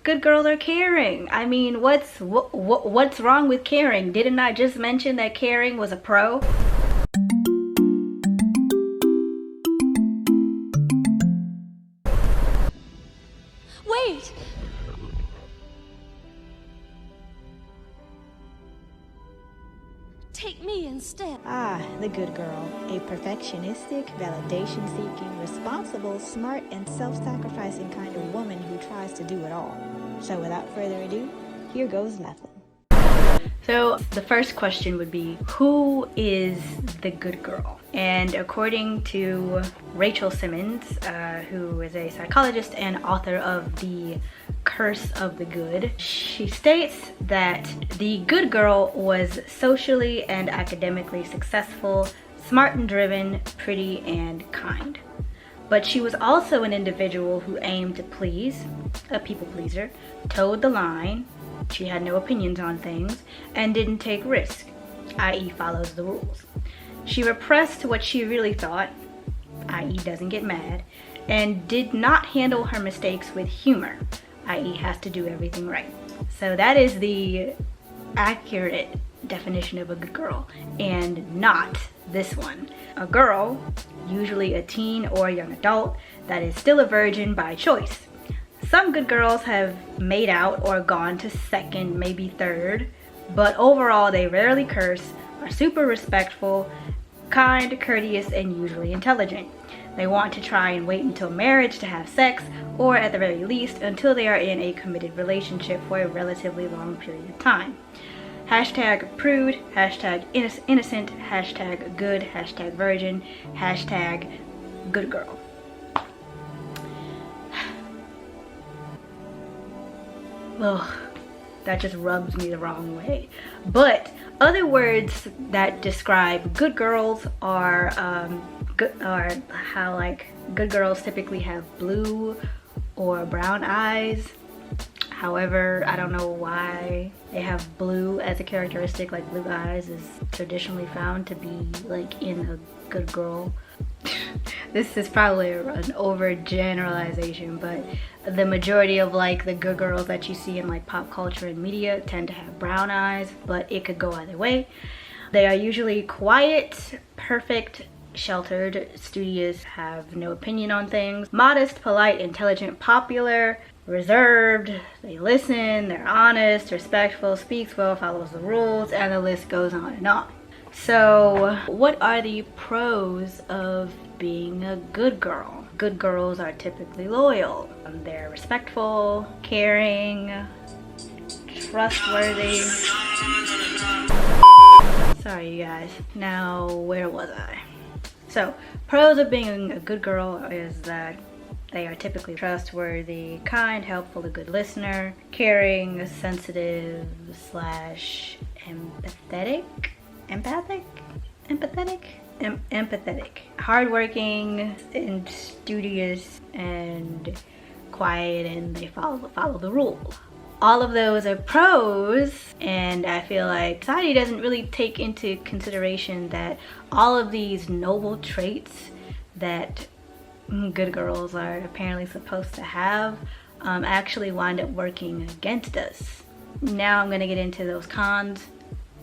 good girls are caring. I mean, what's wrong with caring? Didn't I just mention that caring was a pro? Wait! Take me instead. Ah, the good girl. A perfectionistic, validation-seeking, responsible, smart, and self-sacrificing kind of woman who tries to do it all. So without further ado, here goes nothing. So the first question would be, who is the good girl? And according to Rachel Simmons, who is a psychologist and author of The Curse of the Good, she states that the good girl was socially and academically successful, smart and driven, pretty and kind. But she was also an individual who aimed to please, a people pleaser, towed the line, she had no opinions on things, and didn't take risks, i.e. follows the rules. She repressed what she really thought, i.e. doesn't get mad, and did not handle her mistakes with humor, i.e. has to do everything right. So that is the accurate definition of a good girl, and not this one. A girl, usually a teen or a young adult, that is still a virgin by choice. Some good girls have made out or gone to second, maybe third, but overall they rarely curse, are super respectful, kind, courteous, and usually intelligent. They want to try and wait until marriage to have sex, or at the very least until they are in a committed relationship for a relatively long period of time. Hashtag prude, hashtag innocent, hashtag good, hashtag virgin, hashtag good girl. Ugh, that just rubs me the wrong way. But other words that describe good girls are how like good girls typically have blue or brown eyes. However, I don't know why they have blue as a characteristic. Like blue eyes is traditionally found to be like in a good girl. This is probably an overgeneralization, but the majority of like the good girls that you see in like pop culture and media tend to have brown eyes, but it could go either way. They are usually quiet, perfect, sheltered, studious, have no opinion on things, modest, polite, intelligent, popular, reserved, they listen, they're honest, respectful, speaks well, follows the rules, and the list goes on and on. So what are the pros of being a good girl? Good girls are typically loyal. They're respectful, caring, trustworthy. Sorry you guys. Now where was I? So pros of being a good girl is that they are typically trustworthy, kind, helpful, a good listener, caring, sensitive / empathetic, hardworking, and studious, and quiet, and they follow the rules. All of those are pros, and I feel like society doesn't really take into consideration that all of these noble traits that good girls are apparently supposed to have actually wind up working against us. Now I'm gonna get into those cons,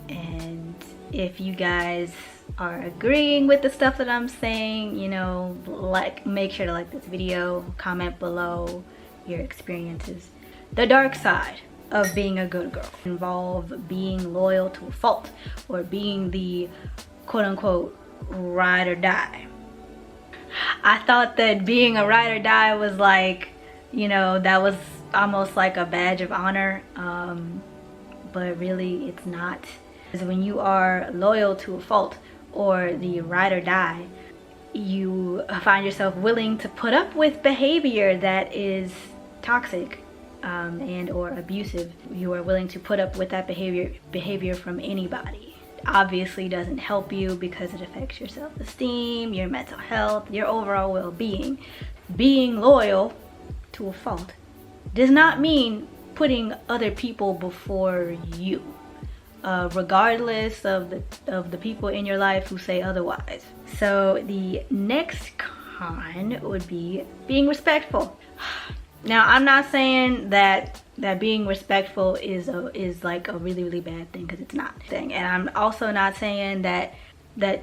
and if you guys are agreeing with the stuff that I'm saying, you know, like, make sure to like this video, comment below your experiences. The dark side of being a good girl involve being loyal to a fault, or being the quote-unquote ride or die. I thought that being a ride or die was like, you know, that was almost like a badge of honor, but really it's not. Because when you are loyal to a fault, or the ride or die, you find yourself willing to put up with behavior that is toxic and or abusive. You are willing to put up with that behavior from anybody. Obviously doesn't help you because it affects your self-esteem, your mental health, your overall well-being. Being loyal to a fault does not mean putting other people before you, regardless of the people in your life who say otherwise. So the next con would be being respectful. Now, I'm not saying that that being respectful is like a really, really bad thing, because it's not. And I'm also not saying that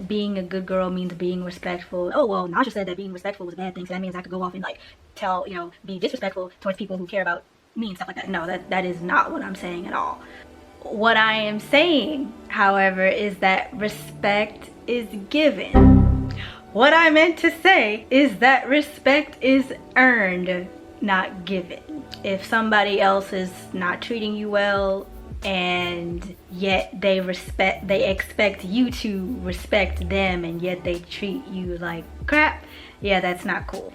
being a good girl means being respectful. Oh, well, Najah said that being respectful was a bad thing, so that means I could go off and like tell, you know, be disrespectful towards people who care about me and stuff like that. No, that is not what I'm saying at all. What I am saying, however, is that respect is given. What I meant to say is that respect is earned, not given. If somebody else is not treating you well, and yet they expect you to respect them, and yet they treat you like crap, yeah, that's not cool.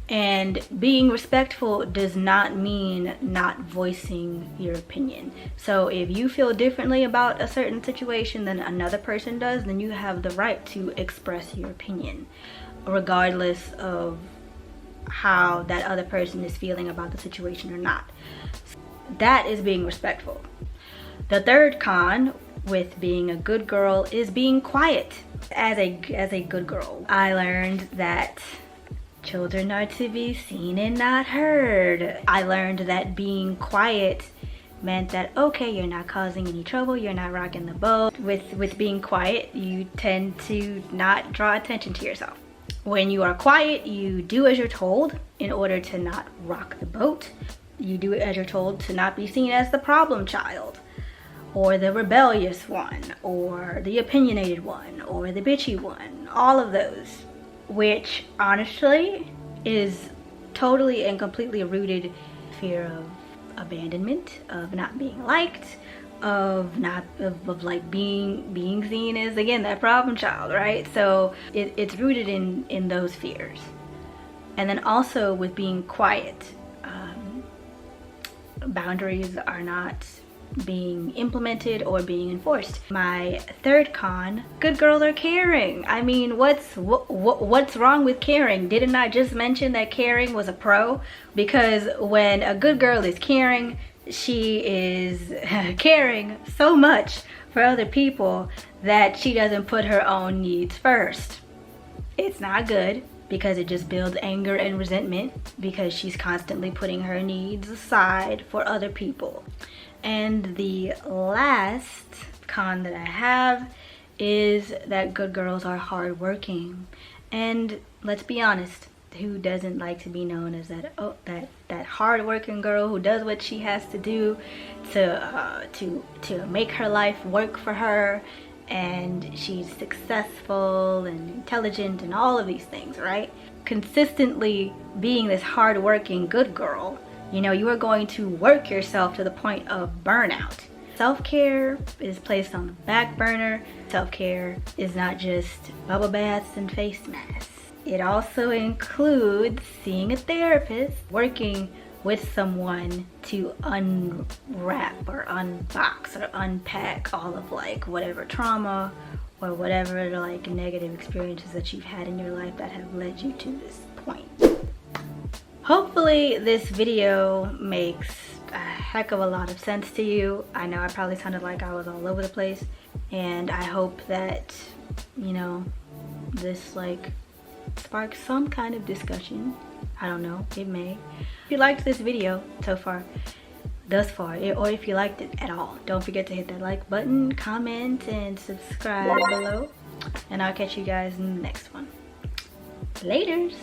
And being respectful does not mean not voicing your opinion. So if you feel differently about a certain situation than another person does, then you have the right to express your opinion, regardless of how that other person is feeling about the situation or not. That is being respectful. The third con with being a good girl is being quiet. As a good girl, I learned that children are to be seen and not heard. I learned that being quiet meant that, okay, you're not causing any trouble, you're not rocking the boat. With being quiet, you tend to not draw attention to yourself. When you are quiet, you do as you're told in order to not rock the boat. You do it as you're told to not be seen as the problem child, or the rebellious one, or the opinionated one, or the bitchy one. All of those, which honestly is totally and completely rooted fear of abandonment, of not being liked, of like being seen as, again, that problem child, right? So it's rooted in those fears. And then also with being quiet, boundaries are not being implemented or being enforced. My third con, good girls are caring. I mean, what's wrong with caring? Didn't I just mention that caring was a pro? Because when a good girl is caring, she is caring so much for other people that she doesn't put her own needs first. It's not good, because it just builds anger and resentment, because she's constantly putting her needs aside for other people. And the last con that I have is that good girls are hardworking. And let's be honest, who doesn't like to be known as that hardworking girl who does what she has to do to make her life work for her, and she's successful and intelligent and all of these things, right? Consistently being this hardworking good girl, you know, you are going to work yourself to the point of burnout. Self-care is placed on the back burner. Self-care is not just bubble baths and face masks. It also includes seeing a therapist, working with someone to unwrap or unbox or unpack all of like whatever trauma or whatever like negative experiences that you've had in your life that have led you to this point. Hopefully this video makes a heck of a lot of sense to you. I know I probably sounded like I was all over the place, and I hope that, you know, this like sparks some kind of discussion. I don't know, it may. If you liked this video thus far, or if you liked it at all, don't forget to hit that like button, comment, and subscribe below. And I'll catch you guys in the next one. Laters.